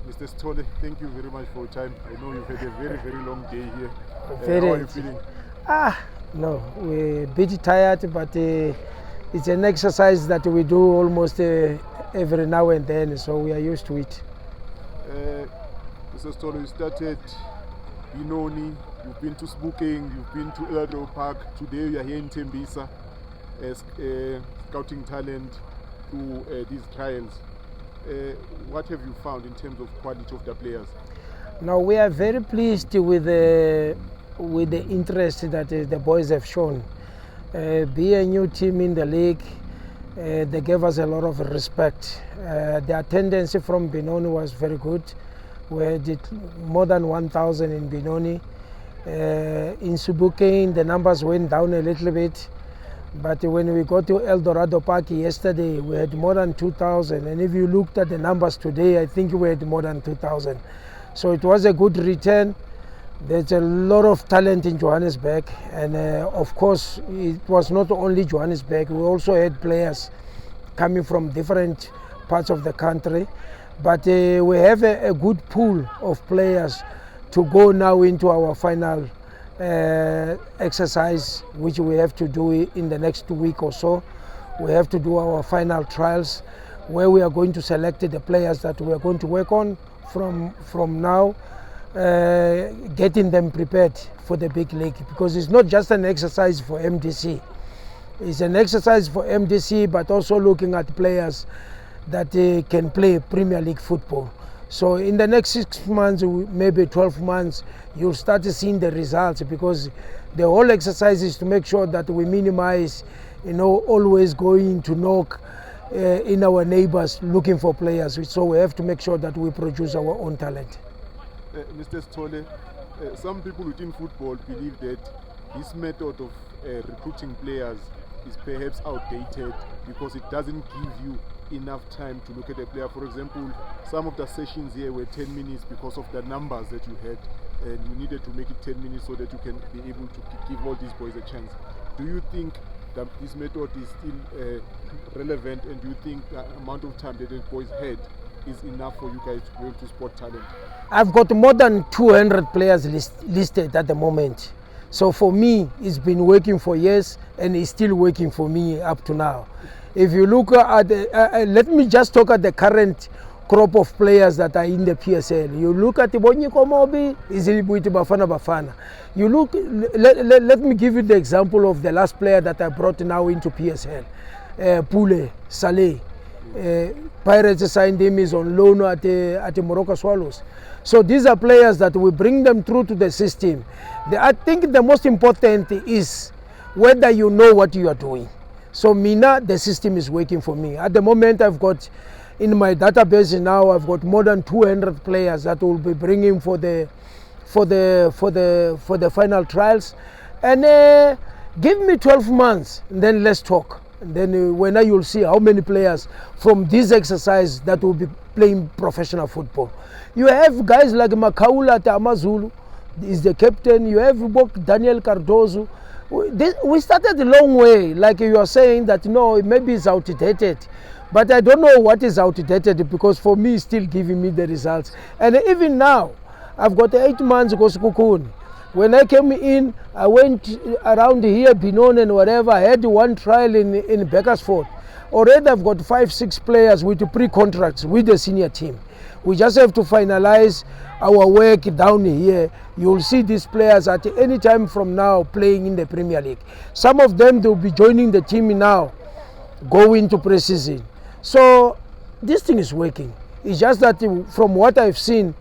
Mr. Sithole, thank you very much for your time. I know you've had a very, very long day here. Very. How are you feeling? No, we're a bit tired, but it's an exercise that we do almost every now and then, so we are used to it. Mr. Sithole, you started Benoni, you've been to Sekhukhune, you've been to Eldro Park. Today you are here in Tembisa as scouting talent to these trials. What have you found in terms of quality of the players? Now we are very pleased with the interest that the boys have shown. Be a new team in the league, they gave us a lot of respect. The attendance from Benoni was very good. We did more than 1,000 in Benoni. In Sekhukhune the numbers went down a little bit. But when we got to Eldorado Park yesterday, we had more than 2,000. And if you looked at the numbers today, I think we had more than 2,000. So it was a good return. There's a lot of talent in Johannesburg. And of course, it was not only Johannesburg. We also had players coming from different parts of the country. But we have a good pool of players to go now into our final exercise, which we have to do in the next week or so. We have to do our final trials where we are going to select the players that we are going to work on from now, getting them prepared for the big league, because it's not just an exercise for MDC. It's an exercise for MDC, but also looking at players that can play Premier League football. So in the next 6 months, maybe 12 months, you'll start seeing the results, because the whole exercise is to make sure that we minimize, always going to knock in our neighbors looking for players. So we have to make sure that we produce our own talent. Mr. Sithole, some people within football believe that this method of recruiting players is perhaps outdated because it doesn't give you enough time to look at a player. For example, some of the sessions here were 10 minutes because of the numbers that you had, and you needed to make it 10 minutes so that you can be able to give all these boys a chance. Do you think that this method is still relevant, and do you think the amount of time that the boys had is enough for you guys to be able to spot talent? I've got more than 200 players listed at the moment. So for me, it's been working for years, and it's still working for me up to now. If you look at, let me just talk at the current crop of players that are in the PSL. You look at Bonyiko Mobi, Izilibuiti Bafana Bafana. You look, let me give you the example of the last player that I brought now into PSL. Pule, Saleh. Pirates signed him, is on loan at the Morocco Swallows. So these are players that we bring them through to the system. I think the most important is whether you know what you are doing. So Mina, the system is working for me. At the moment, I've got in my database now, I've got more than 200 players that will be bringing for the final trials. And give me 12 months, and then let's talk. And then when you'll see how many players from this exercise that will be playing professional football. You have guys like Makaula Amazulu, is the captain. You have Daniel Cardozo. We started a long way, like you are saying that no, maybe it's outdated. But I don't know what is outdated, because for me it's still giving me the results. And even now, I've got 8 months ago Sekhukhune. When I came in, I went around here, Benoni and whatever. I had one trial in Bakersford. Already I've got 5-6 players with pre-contracts with the senior team. We just have to finalize our work down here. You'll see these players at any time from now playing in the Premier League. Some of them, they'll be joining the team now, going to pre-season. So this thing is working. It's just that from what I've seen,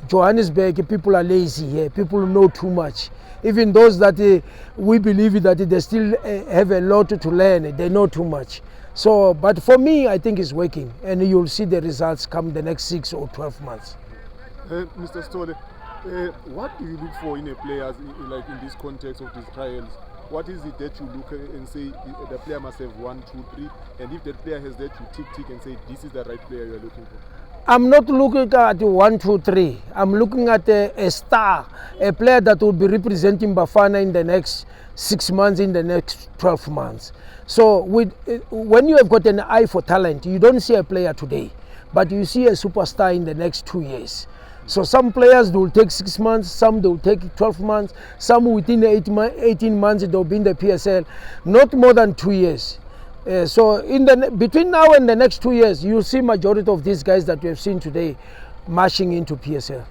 Johannesburg, people are lazy here. People know too much. Even those that we believe that they still have a lot to learn, they know too much. So, but for me, I think it's working, and you'll see the results come the next 6 or 12 months. Mr. Sithole, what do you look for in a player, like in this context of these trials? What is it that you look at and say the player must have 1, 2, 3, and if that player has that, you tick and say this is the right player you're looking for? I'm not looking at 1, 2, 3. I'm looking at a star, a player that will be representing Bafana in the next 6 months, in the next 12 months. So when you have got an eye for talent, you don't see a player today. but you see a superstar in the next 2 years. So some players will take 6 months, some will take 12 months, some within 18 months they'll be in the PSL, not more than 2 years. So between now and the next 2 years, you'll see majority of these guys that we have seen today marching into PSL.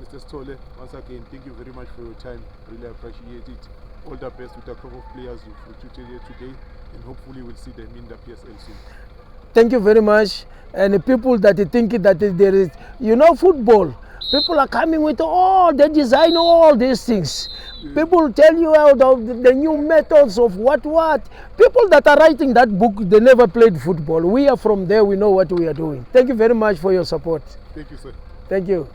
Mr. Sithole, once again, thank you very much for your time. Really appreciate it. All the best with the crop of players you've recruited here today, and hopefully we'll see them in the PSL soon. Thank you very much. And the people that think that there is, football, people are coming with they design all these things. People tell you the new methods of what. People that are writing that book, they never played football. We are from there, we know what we are doing. Thank you very much for your support. Thank you, sir. Thank you.